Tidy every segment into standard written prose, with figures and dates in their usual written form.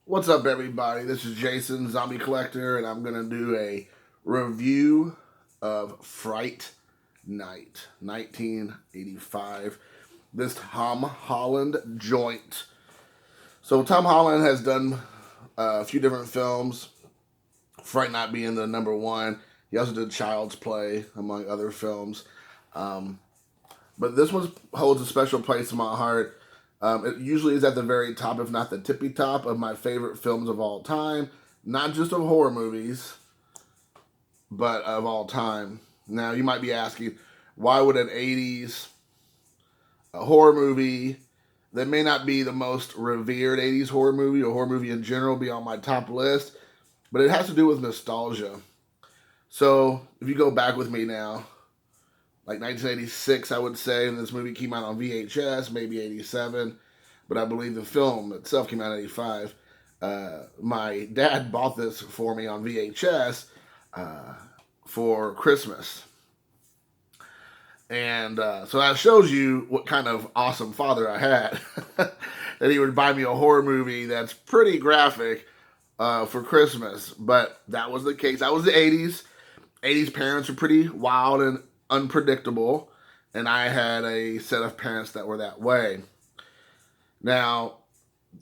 What's up, everybody? This is Jason, Zombie Collector, and I'm going to do a review of Fright Night, 1985. This Tom Holland joint. So, Tom Holland has done a few different films, Fright Night being the number one. He also did Child's Play, among other films. Um, but this one holds a special place in my heart. It usually is at the very top, if not the tippy top, of my favorite films of all time. Not just of horror movies, but of all time. Now, you might be asking, why would an 80s horror movie that may not be the most revered 80s horror movie or horror movie in general be on my top list? But it has to do with nostalgia. So, if you go back with me now, like 1986, I would say, and this movie came out on VHS, maybe 87, but I believe the film itself came out in 85. My dad bought this for me on VHS for Christmas. And so that shows you what kind of awesome father I had. That he would buy me a horror movie that's pretty graphic for Christmas. But that was the case. That was the 80s. 80s parents were pretty wild and unpredictable, and I had a set of parents that were that way. Now,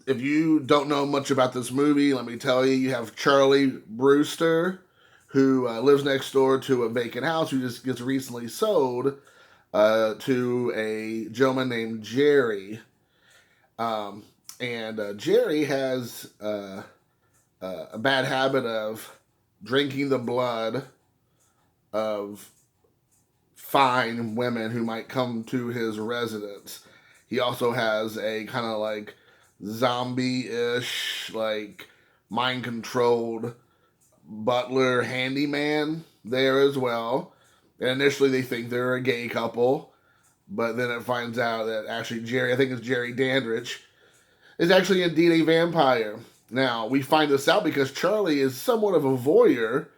if you don't know much about this movie, let me tell you, you have Charlie Brewster, who lives next door to a vacant house who just gets recently sold to a gentleman named Jerry. And Jerry has a bad habit of drinking the blood of fine women who might come to his residence. He also has a kind of like zombie-ish, like mind-controlled butler handyman there as well. And initially they think they're a gay couple, but then it finds out that actually Jerry, I think it's Jerry Dandridge, is actually indeed a vampire. Now, we find this out because Charlie is somewhat of a voyeur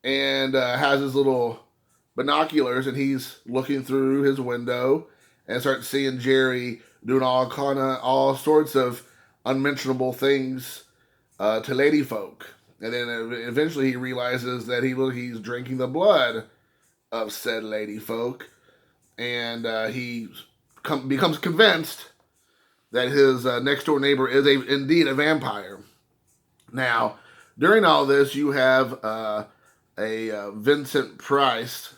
and has his little binoculars, and he's looking through his window and starts seeing Jerry doing all sorts of unmentionable things to lady folk. And then eventually he realizes that he's drinking the blood of said lady folk, and he becomes convinced that his next door neighbor is indeed a vampire. Now, during all this, you have a Vincent Price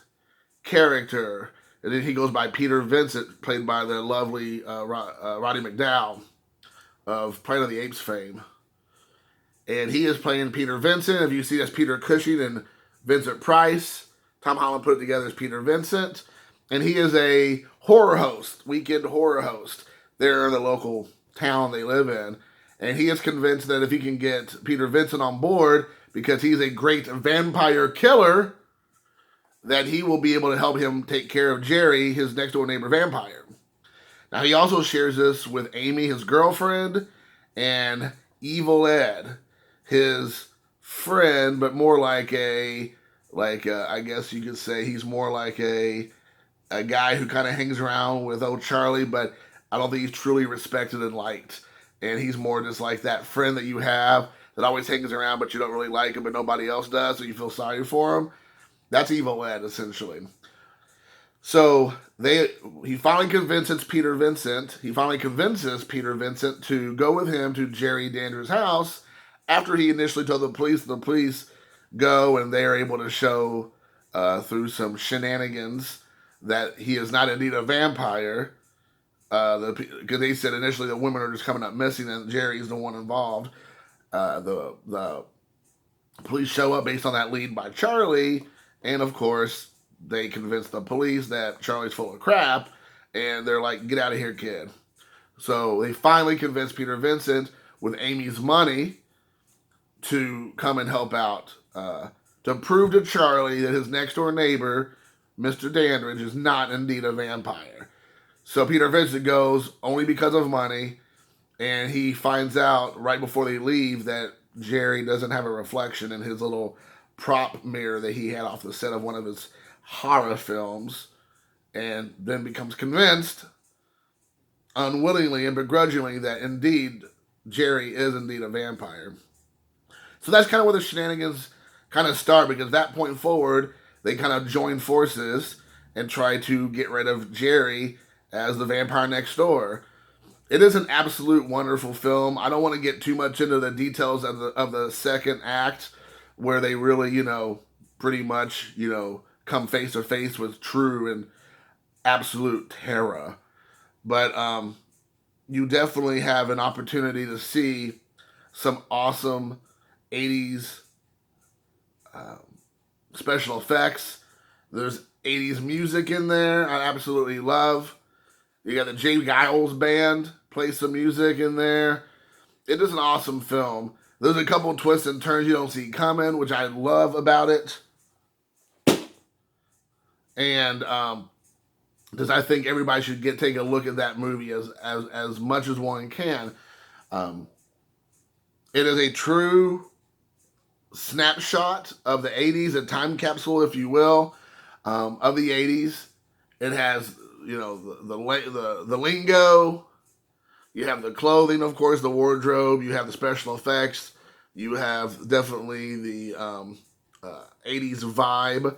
character, and then he goes by Peter Vincent, played by the lovely Roddy McDowall of Planet of the Apes fame. And he is playing Peter Vincent. If you see, that's Peter Cushing and Vincent Price. Tom Holland put it together as Peter Vincent. And he is a horror host, weekend horror host, there in the local town they live in. And he is convinced that if he can get Peter Vincent on board, because he's a great vampire killer, that he will be able to help him take care of Jerry, his next door neighbor vampire. Now, he also shares this with Amy, his girlfriend, and Evil Ed, his friend, but more like I guess you could say he's more like a guy who kind of hangs around with old Charlie, but I don't think he's truly respected and liked. And he's more just like that friend that you have that always hangs around, but you don't really like him, but nobody else does, so you feel sorry for him. That's Evil Ed, essentially. So he finally convinces Peter Vincent. He finally convinces Peter Vincent to go with him to Jerry Dandridge's house after he initially told the police. The police go, and they are able to show through some shenanigans that he is not indeed a vampire. Because they said initially the women are just coming up missing, and Jerry's the one involved. The police show up based on that lead by Charlie, and of course they convince the police that Charlie's full of crap, and they're like, "Get out of here, kid." So they finally convince Peter Vincent with Amy's money to come and help out, to prove to Charlie that his next door neighbor, Mr. Dandridge, is not indeed a vampire. So Peter Vincent goes only because of money, and he finds out right before they leave that Jerry doesn't have a reflection in his little prop mirror that he had off the set of one of his horror films, and then becomes convinced, unwillingly and begrudgingly, that indeed Jerry is indeed a vampire. So that's kind of where the shenanigans kind of start, because that point forward, they kind of join forces and try to get rid of Jerry as the vampire next door. It is an absolute wonderful film. I don't want to get too much into the details of the second act, where they really, pretty much, come face to face with true and absolute terror. But you definitely have an opportunity to see some awesome 80s um, special effects. There's 80s music in there I absolutely love. You got the Jay Giles band play some music in there. It is an awesome film. There's a couple twists and turns you don't see coming, which I love about it. And because I think everybody should take a look at that movie as much as one can. Um, it is a true snapshot of the 80s, a time capsule, if you will, of the 80s. It has, the lingo. You have the clothing, of course, the wardrobe. You have the special effects. You have definitely the 80s vibe.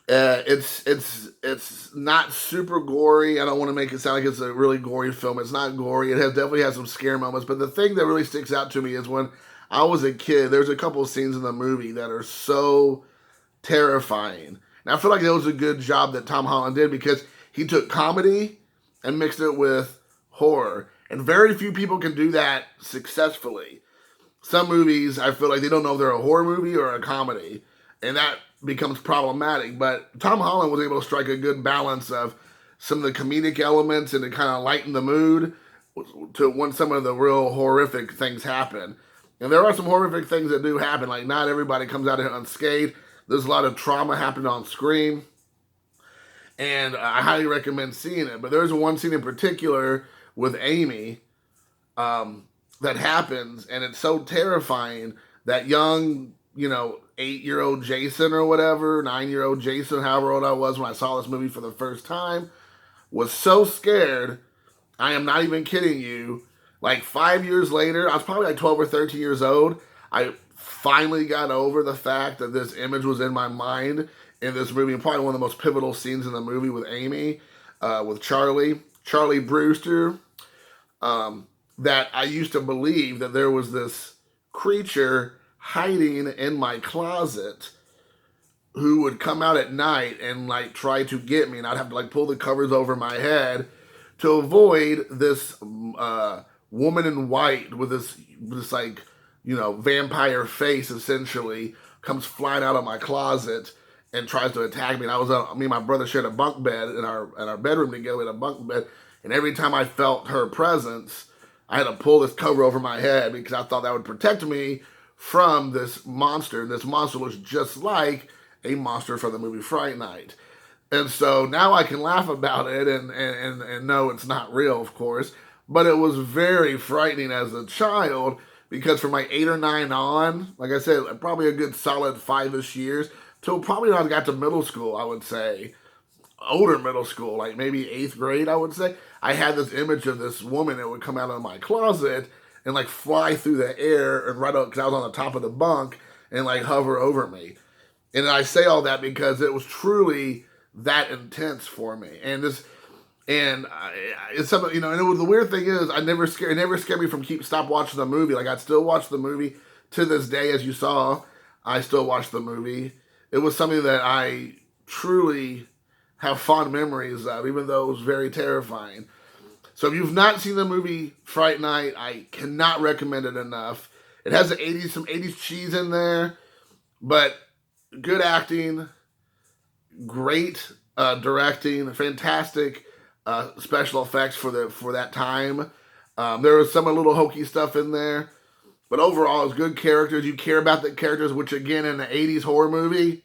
It's not super gory. I don't want to make it sound like it's a really gory film. It's not gory. It definitely has some scare moments. But the thing that really sticks out to me is when I was a kid, there's a couple of scenes in the movie that are so terrifying. And I feel like that was a good job that Tom Holland did, because he took comedy and mixed it with horror. And very few people can do that successfully. Some movies, I feel like they don't know if they're a horror movie or a comedy. And that becomes problematic. But Tom Holland was able to strike a good balance of some of the comedic elements and to kind of lighten the mood to when some of the real horrific things happen. And there are some horrific things that do happen. Like, not everybody comes out of here unscathed. There's a lot of trauma happening on screen. And I highly recommend seeing it. But there's one scene in particular with Amy that happens, and it's so terrifying that young, 8-year-old Jason or whatever, 9-year-old Jason, however old I was when I saw this movie for the first time, was so scared. I am not even kidding you. Like 5 years later, I was probably like 12 or 13 years old. I finally got over the fact that this image was in my mind in this movie, and probably one of the most pivotal scenes in the movie with Amy, with Charlie Brewster, that I used to believe that there was this creature hiding in my closet who would come out at night and like try to get me, and I'd have to like pull the covers over my head to avoid this woman in white with this like, vampire face essentially comes flying out of my closet and tries to attack me. And me and my brother shared a bunk bed in our bedroom together. We had a bunk bed, and every time I felt her presence, I had to pull this cover over my head because I thought that would protect me from this monster. This monster looks just like a monster from the movie Fright Night. And so now I can laugh about it and know it's not real, of course. But it was very frightening as a child, because from like 8 or 9 on, like I said, probably a good solid 5-ish years, till probably when I got to middle school, I would say, older middle school, like maybe 8th grade, I would say, I had this image of this woman that would come out of my closet and like fly through the air and right up, because I was on the top of the bunk, and like hover over me. And I say all that because it was truly that intense for me. And it's something, and the weird thing is, it never scared me from stop watching the movie. Like, I'd still watch the movie to this day, as you saw. I still watch the movie. It was something that I truly have fond memories of, even though it was very terrifying. So if you've not seen the movie Fright Night, I cannot recommend it enough. It has some 80s cheese in there, but good acting, great directing, fantastic special effects for that time. There was some a little hokey stuff in there, but overall, it's good characters. You care about the characters, which again, in the 80s horror movie,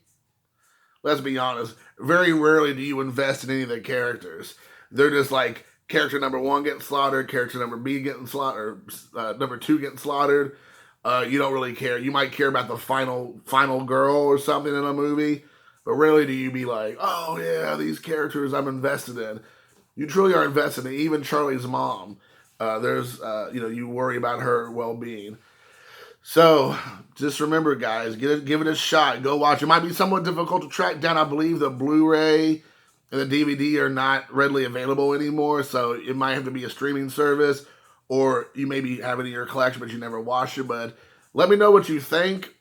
let's be honest, very rarely do you invest in any of the characters. They're just like, character number 1 getting slaughtered, character number B getting slaughtered, number 2 getting slaughtered. You don't really care. You might care about the final girl or something in a movie, but rarely do you be like, oh yeah, these characters I'm invested in. You truly are invested in. Even Charlie's mom, you worry about her well-being. So just remember, guys, give it a shot. Go watch. It might be somewhat difficult to track down. I believe the Blu-ray and the DVD are not readily available anymore, so it might have to be a streaming service, or you maybe have it in your collection but you never watched it. But let me know what you think.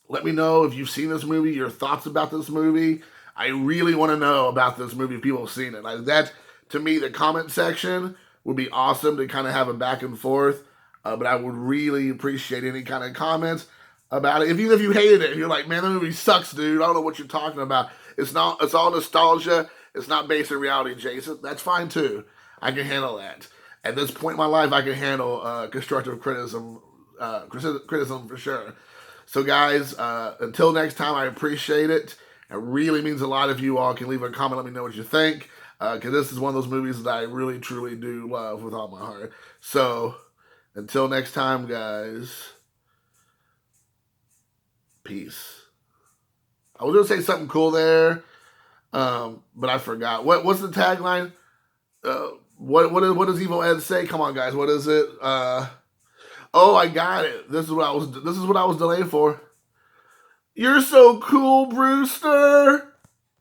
Let me know if you've seen this movie, your thoughts about this movie. I really want to know about this movie if people have seen it. Like that, to me, the comment section would be awesome to kind of have a back and forth. But I would really appreciate any kind of comments about it. Even if you hated it, you're like, man, the movie sucks, dude. I don't know what you're talking about. It's all nostalgia. It's not based in reality, Jason. That's fine too. I can handle that. At this point in my life, I can handle constructive criticism for sure. So guys, until next time, I appreciate it. It really means a lot if you all can leave a comment. Let me know what you think. Because this is one of those movies that I really, truly do love with all my heart. So until next time, guys, peace. I was going to say something cool there, but I forgot. What's the tagline? What does Evil Ed say? Come on, guys. What is it? Oh, I got it. This is what I was delaying for. You're so cool, Brewster.